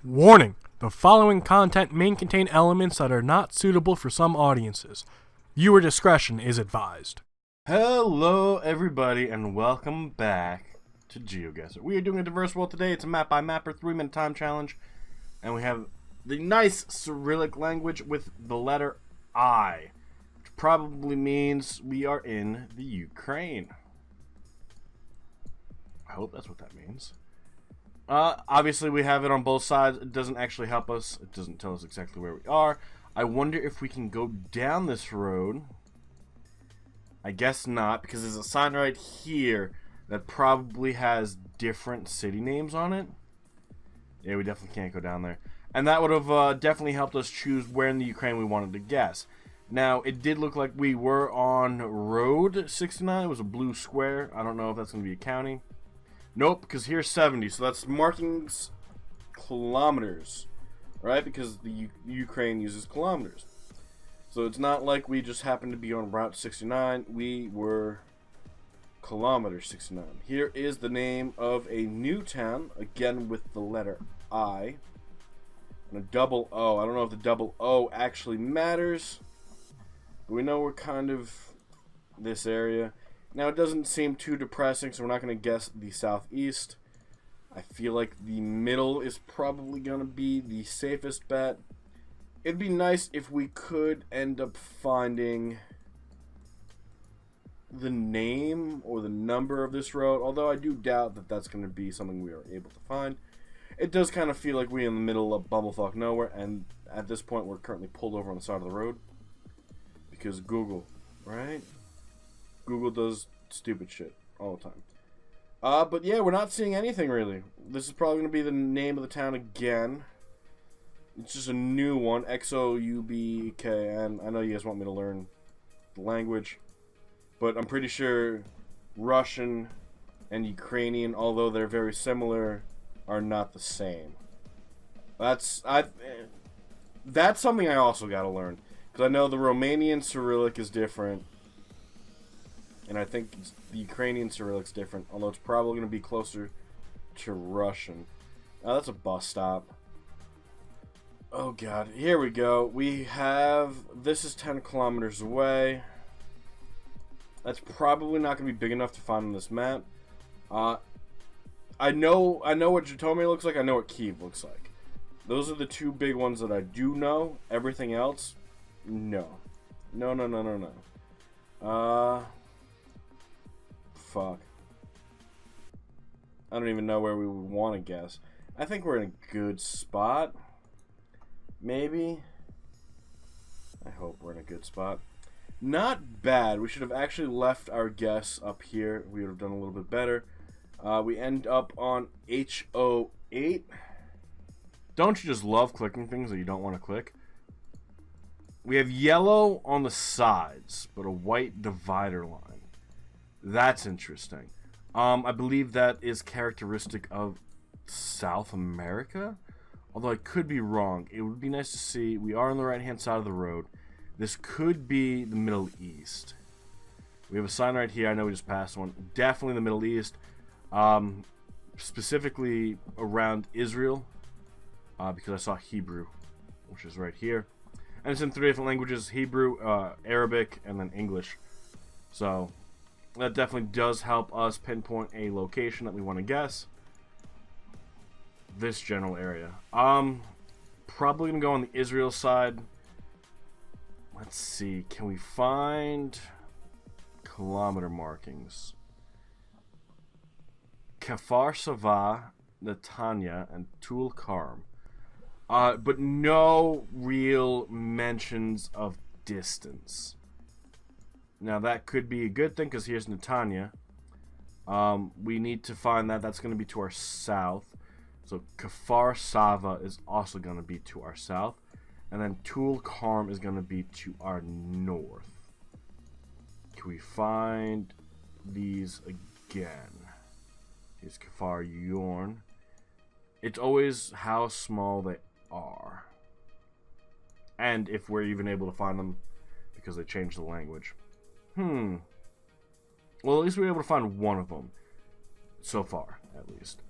Warning! The following content may contain elements that are not suitable for some audiences. Viewer discretion is advised. Hello everybody and welcome back to Geoguessr. We are doing a diverse world today. It's a map by mapper 3-minute time challenge. And we have the nice Cyrillic language with the letter I. Which probably means we are in the Ukraine. I hope that's what that means. Obviously we have it on both sides. It doesn't actually help us. It doesn't tell us exactly where we are. I wonder if we can go down this road. I guess not, because there's a sign right here that probably has different city names on it. Yeah, we definitely can't go down there. And that would have definitely helped us choose where in the Ukraine we wanted to guess. Now, it did look like we were on Road 69. It was a blue square. I don't know if that's going to be a county. Nope, because here's 70, so that's markings kilometers, right? Because the Ukraine uses kilometers. So it's not like we just happened to be on Route 69. We were kilometer 69. Here is the name of a new town, again with the letter I. And a double O. I don't know if the double O actually matters, but we know we're kind of this area. Now, it doesn't seem too depressing, so we're not going to guess the southeast. I feel like the middle is probably going to be the safest bet. It'd be nice if we could end up finding the name or the number of this road, although I do doubt that that's going to be something we are able to find. It does kind of feel like we're in the middle of bumblefuck nowhere, and at this point we're currently pulled over on the side of the road. Because Google, right? Google does stupid shit all the time. But yeah, we're not seeing anything really. This is probably going to be the name of the town again. It's just a new one, X-O-U-B-K-N. I know you guys want me to learn the language, but I'm pretty sure Russian and Ukrainian, although they're very similar, are not the same. That's something I also got to learn, because I know the Romanian Cyrillic is different. And I think the Ukrainian Cyrillic's different, although it's probably going to be closer to Russian. Oh, that's a bus stop. Oh, God. Here we go. We have... This is 10 kilometers away. That's probably not going to be big enough to find on this map. I know what Zhytomyr looks like. I know what Kyiv looks like. Those are the two big ones that I do know. Everything else, no. No. Fuck. I don't even know where we would want to guess. I think we're in a good spot. Maybe. I hope we're in a good spot. Not bad. We should have actually left our guess up here. We would have done a little bit better. We end up on HO8. Don't you just love clicking things that you don't want to click? We have yellow on the sides, but a white divider line. That's interesting. I believe that is characteristic of South America, although I could be wrong. It would be nice to see. We are on the right-hand side of the road. This could be the Middle East. We have a sign right here. I know we just passed one. Definitely the Middle East, specifically around Israel, because I saw Hebrew, which is right here. And it's in 3 different languages: Hebrew, Arabic, and then English. So that definitely does help us pinpoint a location that we want to guess. This general area. Probably going to go on the Israel side. Let's see. Can we find kilometer markings? Kfar Sava, Netanya, and Tul Karm. But no real mentions of distance. Now that could be a good thing, because here's Netanya. We need to find that. That's going to be to our south. So Kfar Sava is also going to be to our south. And then Tul Karm is going to be to our north. Can we find these again? Here's Kfar Yorn. It's always how small they are. And if we're even able to find them, because they changed the language. Well, at least we were able to find one of them. So far, at least.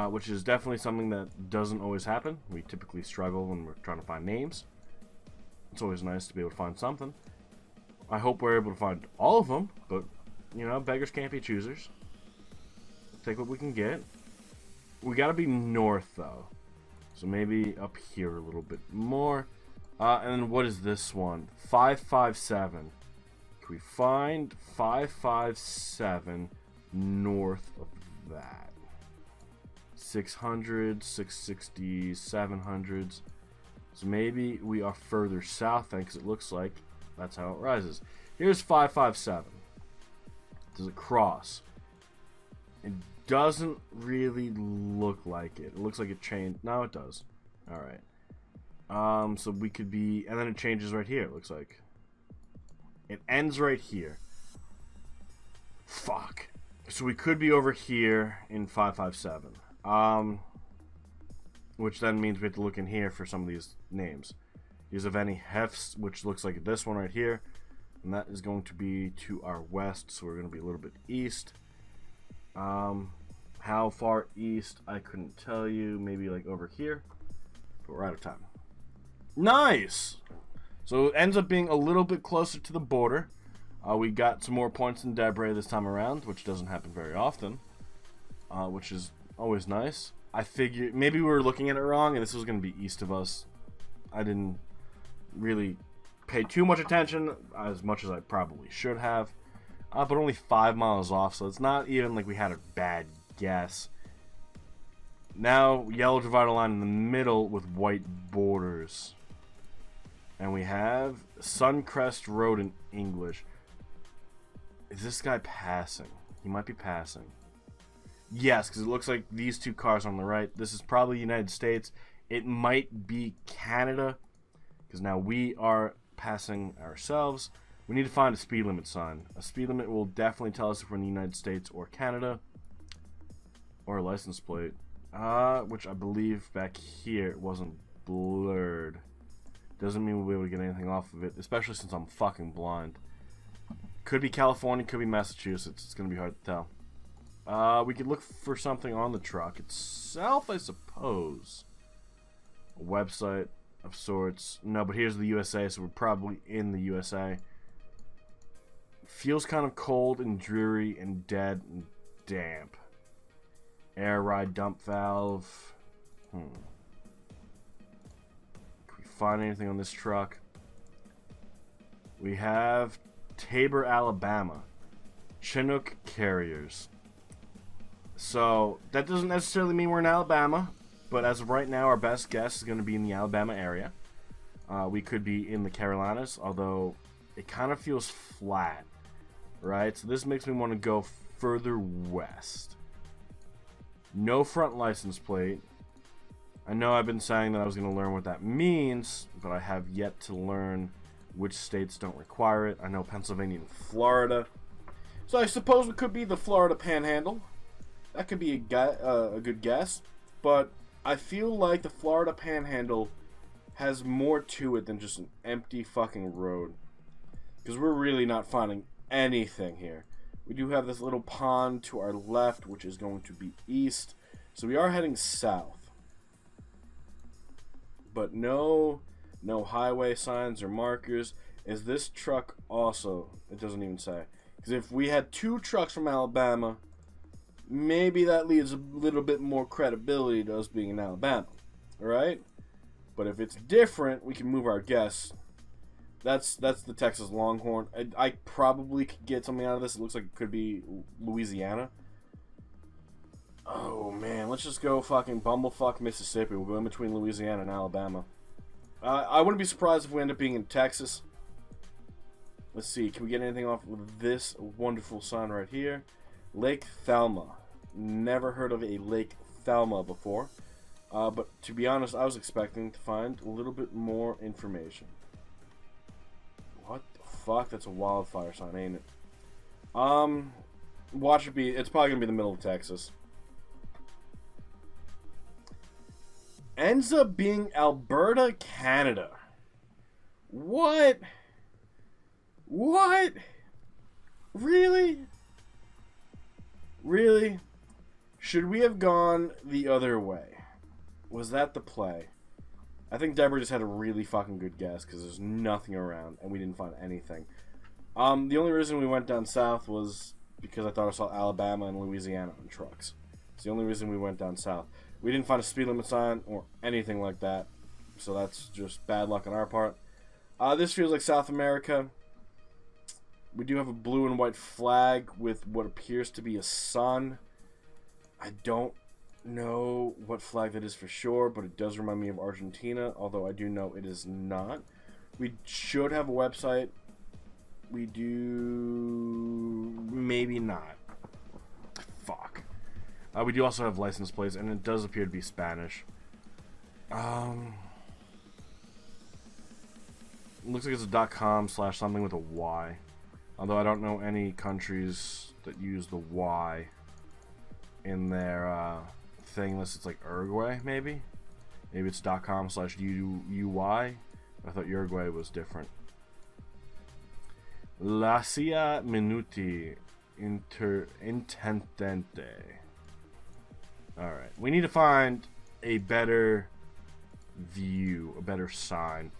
which is definitely something that doesn't always happen. We typically struggle when we're trying to find names. It's always nice to be able to find something. I hope we're able to find all of them, but, you know, beggars can't be choosers. Take what we can get. We gotta be north, though. So maybe up here a little bit more. And then what is this one? 557. Can we find 557 north of that? 600, 660, 700s. So maybe we are further south then, because it looks like that's how it rises. Here's 557. Does it cross? It doesn't really look like it. It looks like it changed. No, it does. Alright. So we could be... And then it changes right here, it looks like. It ends right here. Fuck. So we could be over here in 557. Which then means we have to look in here for some of these names. Here's Aveni Hefs, which looks like this one right here. And that is going to be to our west, so we're going to be a little bit east. How far east, I couldn't tell you. Maybe like over here. But we're out of time. Nice! So it ends up being a little bit closer to the border. We got some more points in Debray this time around, which doesn't happen very often. Which is always nice. I figured maybe we were looking at it wrong and this was going to be east of us. I didn't really pay too much attention, as much as I probably should have. But only 5 miles off, so it's not even like we had a bad guess. Now, yellow divider line in the middle with white borders. And we have Suncrest Road in English. Is this guy passing? He might be passing. Yes, because it looks like these two cars on the right. This is probably United States. It might be Canada, because now we are passing ourselves. We need to find a speed limit sign. A speed limit will definitely tell us if we're in the United States or Canada. Or a license plate. Which I believe back here it wasn't blurred. Doesn't mean we'll be able to get anything off of it, especially since I'm fucking blind. Could be California, could be Massachusetts. It's going to be hard to tell. We could look for something on the truck itself, I suppose. A website of sorts. No, but here's the USA, so we're probably in the USA. Feels kind of cold and dreary and dead and damp. Air ride dump valve. Can we find anything on this truck? We have Tabor, Alabama. Chinook Carriers. So, that doesn't necessarily mean we're in Alabama, but as of right now, our best guess is going to be in the Alabama area. We could be in the Carolinas, although it kind of feels flat, right? So this makes me want to go further west. No front license plate. I know I've been saying that I was going to learn what that means, but I have yet to learn which states don't require it. I know Pennsylvania and Florida. So I suppose it could be the Florida Panhandle. That could be a good guess, but I feel like the Florida Panhandle has more to it than just an empty fucking road. Because we're really not finding anything here. We do have this little pond to our left, which is going to be east. So we are heading south. But no highway signs or markers. Is this truck also? It doesn't even say. Because if we had two trucks from Alabama, maybe that leaves a little bit more credibility to us being in Alabama. Alright? But if it's different, we can move our guess. That's the Texas Longhorn. I probably could get something out of this. It looks like it could be Louisiana. Oh, man. Let's just go fucking bumblefuck Mississippi. We'll go in between Louisiana and Alabama. I wouldn't be surprised if we end up being in Texas. Let's see. Can we get anything off of this wonderful sign right here? Lake Thelma. Never heard of a Lake Thelma before. But to be honest, I was expecting to find a little bit more information. What the fuck? That's a wildfire sign, ain't it? Watch it be. It's probably gonna be the middle of Texas. Ends up being Alberta, Canada. What? What? Really? Really? Should we have gone the other way? Was that the play? I think Deborah just had a really fucking good guess because there's nothing around and we didn't find anything. The only reason we went down south was because I thought I saw Alabama and Louisiana on trucks. It's the only reason we went down south. We didn't find a speed limit sign or anything like that, so that's just bad luck on our part. This feels like South America. We do have a blue and white flag with what appears to be a sun. I don't know what flag that is for sure, but it does remind me of Argentina, although I do know it is not. We should have a website. We do... maybe not. Fuck. We do also have license plates, and it does appear to be Spanish. Looks like it's a .com/something with a Y. Although I don't know any countries that use the Y in their thing unless it's like Uruguay, maybe? Maybe it's .com/UY. I thought Uruguay was different. La Cia Minuti Intendente. Alright. We need to find a better view, a better sign.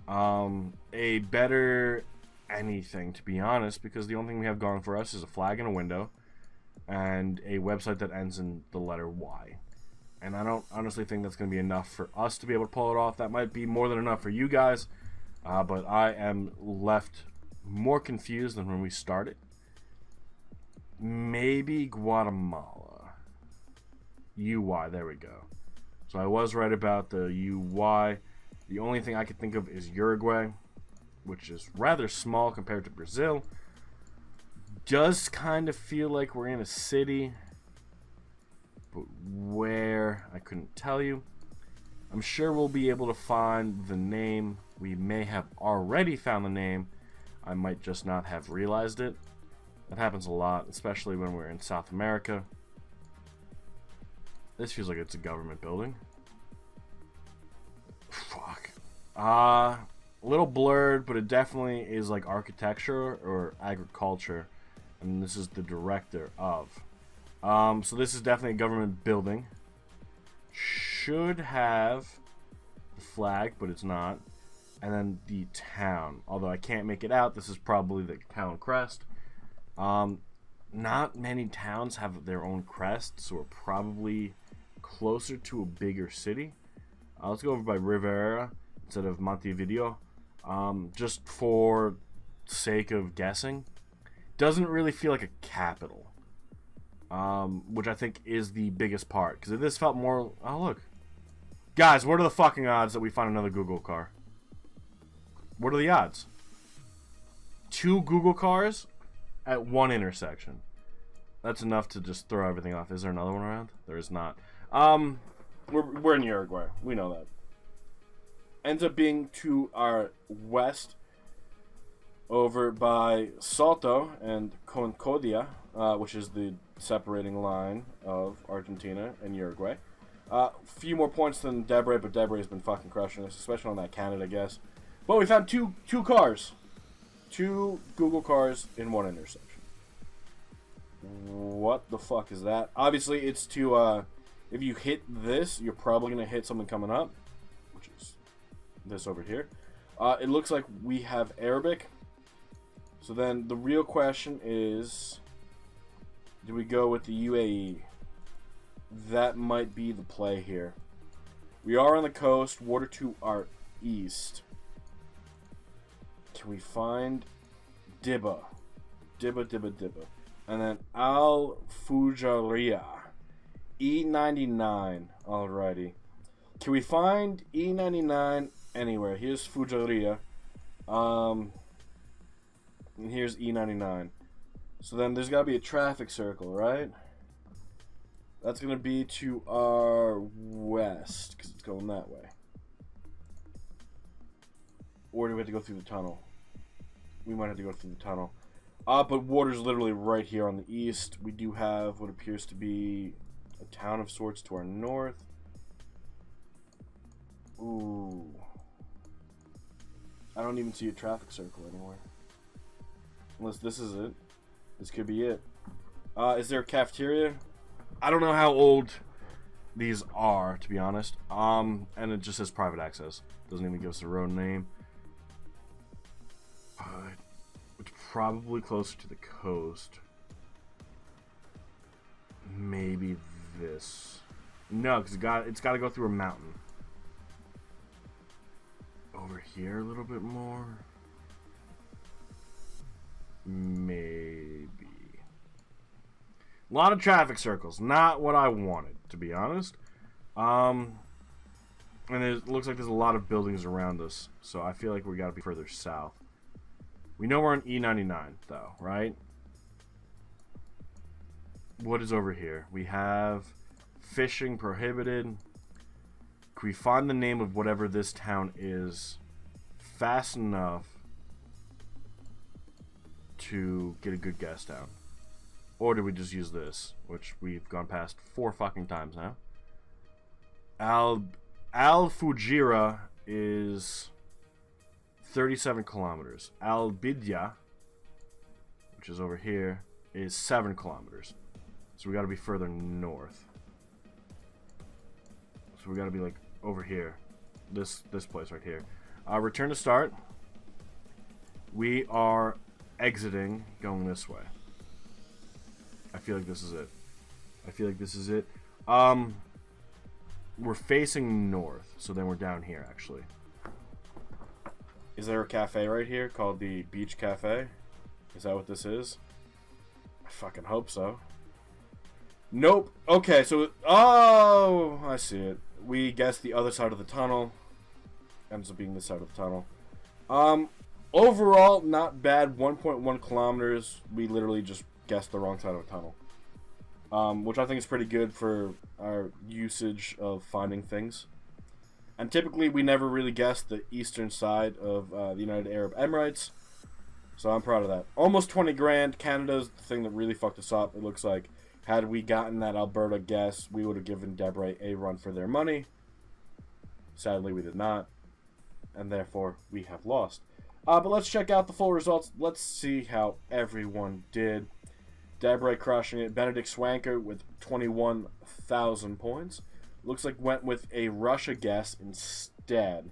A better anything, to be honest, because the only thing we have going for us is a flag and a window and a website that ends in the letter Y. And I don't honestly think that's going to be enough for us to be able to pull it off. That might be more than enough for you guys, but I am left more confused than when we started. Maybe Guatemala. UY, there we go. So I was right about the UY. The only thing I could think of is Uruguay, which is rather small compared to Brazil. Does kind of feel like we're in a city, but where, I couldn't tell you. I'm sure we'll be able to find the name. We may have already found the name. I might just not have realized it. That happens a lot, especially when we're in South America. This feels like it's a government building. Fuck. A little blurred, but it definitely is like architecture or agriculture. And this is the director of. So this is definitely a government building. Should have the flag, but it's not. And then the town. Although I can't make it out, this is probably the town crest. Not many towns have their own crest, so we're probably closer to a bigger city. Let's go over by Rivera instead of Montevideo, just for sake of guessing. Doesn't really feel like a capital, which I think is the biggest part, because this felt more... Oh, look. Guys, what are the fucking odds that we find another Google car? What are the odds? 2 Google cars at 1 intersection. That's enough to just throw everything off. Is there another one around? There is not. We're in Uruguay. We know that. Ends up being to our west, over by Salto and Concordia, which is the separating line of Argentina and Uruguay. Few more points than Debre, but Debre's been fucking crushing us, especially on that Canada guess. But we found two cars. 2 Google cars in 1 intersection. What the fuck is that? Obviously, it's to, if you hit this, you're probably going to hit something coming up, which is this over here. It looks like we have Arabic. So then the real question is, do we go with the UAE? That might be the play here. We are on the coast, water to our east. Can we find Dibba? Dibba. And then Al Fujairah. E99. Alrighty. Can we find E99 anywhere? Here's Fujairah. And here's E99. So then there's got to be a traffic circle, right? That's going to be to our west, because it's going that way. Or do we have to go through the tunnel? We might have to go through the tunnel. But water's literally right here on the east. We do have what appears to be a town of sorts to our north. Ooh. I don't even see a traffic circle anywhere. Unless this is it. This could be it. Is there a cafeteria? I don't know how old these are, to be honest. And it just says private access. Doesn't even give us the road name. It's probably closer to the coast. Maybe this. No, because it's got to go through a mountain. Over here a little bit more. Maybe. A lot of traffic circles. Not what I wanted, to be honest. And it looks like there's a lot of buildings around us. So I feel like we got to be further south. We know we're on E99, though, right? What is over here? We have fishing prohibited. Can we find the name of whatever this town is fast enough to get a good guess down? Or do we just use this, which we've gone past 4 fucking times now? Al-Fujira is 37 kilometers. Al-Bidya, which is over here, is 7 kilometers. So we got to be further north. So we got to be like over here, this place right here. Return to start. We are exiting, going this way. I feel like this is it. I feel like this is it. We're facing north, so then we're down here actually. Is there a cafe right here called the Beach Cafe? Is that what this is? I fucking hope so. Nope. Okay, so oh, I see it. We guessed the other side of the tunnel. Ends up being this side of the tunnel. Overall, not bad. 1.1 kilometers. We literally just guessed the wrong side of a tunnel. Which I think is pretty good for our usage of finding things. And typically, we never really guessed the eastern side of the United Arab Emirates. So I'm proud of that. Almost 20 grand. Canada's the thing that really fucked us up. It looks like had we gotten that Alberta guess, we would have given Debray a run for their money. Sadly, we did not. And therefore, we have lost. But let's check out the full results. Let's see how everyone did. Debray crushing it. Benedict Swanker with 21,000 points. Looks like went with a Russia guess instead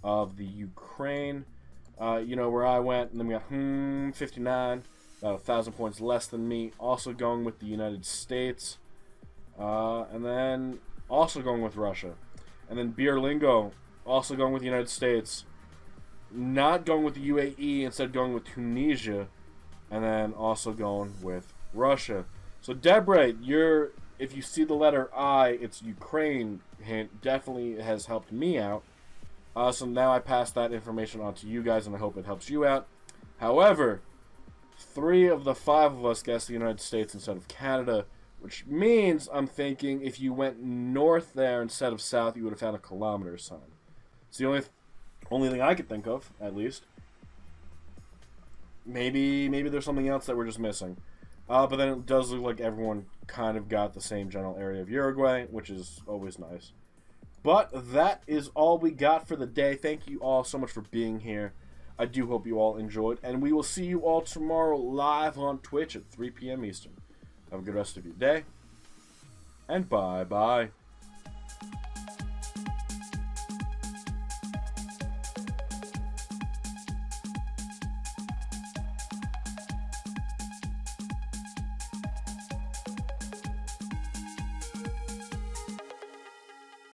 of the Ukraine. You know where I went. And then we got 59. About 1,000 points less than me. Also going with the United States. And then also going with Russia. And then Bierlingo also going with the United States. Not going with the UAE. Instead going with Tunisia. And then also going with Russia. So Debray, if you see the letter I, it's Ukraine hint. Definitely has helped me out. So now I pass that information on to you guys, and I hope it helps you out. However, 3 of the 5 of us guessed the United States instead of Canada, which means I'm thinking if you went north there instead of south, you would have found a kilometer sign. It's the only thing I could think of, at least. Maybe there's something else that we're just missing. But then it does look like everyone kind of got the same general area of Uruguay, which is always nice. But that is all we got for the day. Thank you all so much for being here. I do hope you all enjoyed. And we will see you all tomorrow live on Twitch at 3 p.m. Eastern. Have a good rest of your day. And bye-bye.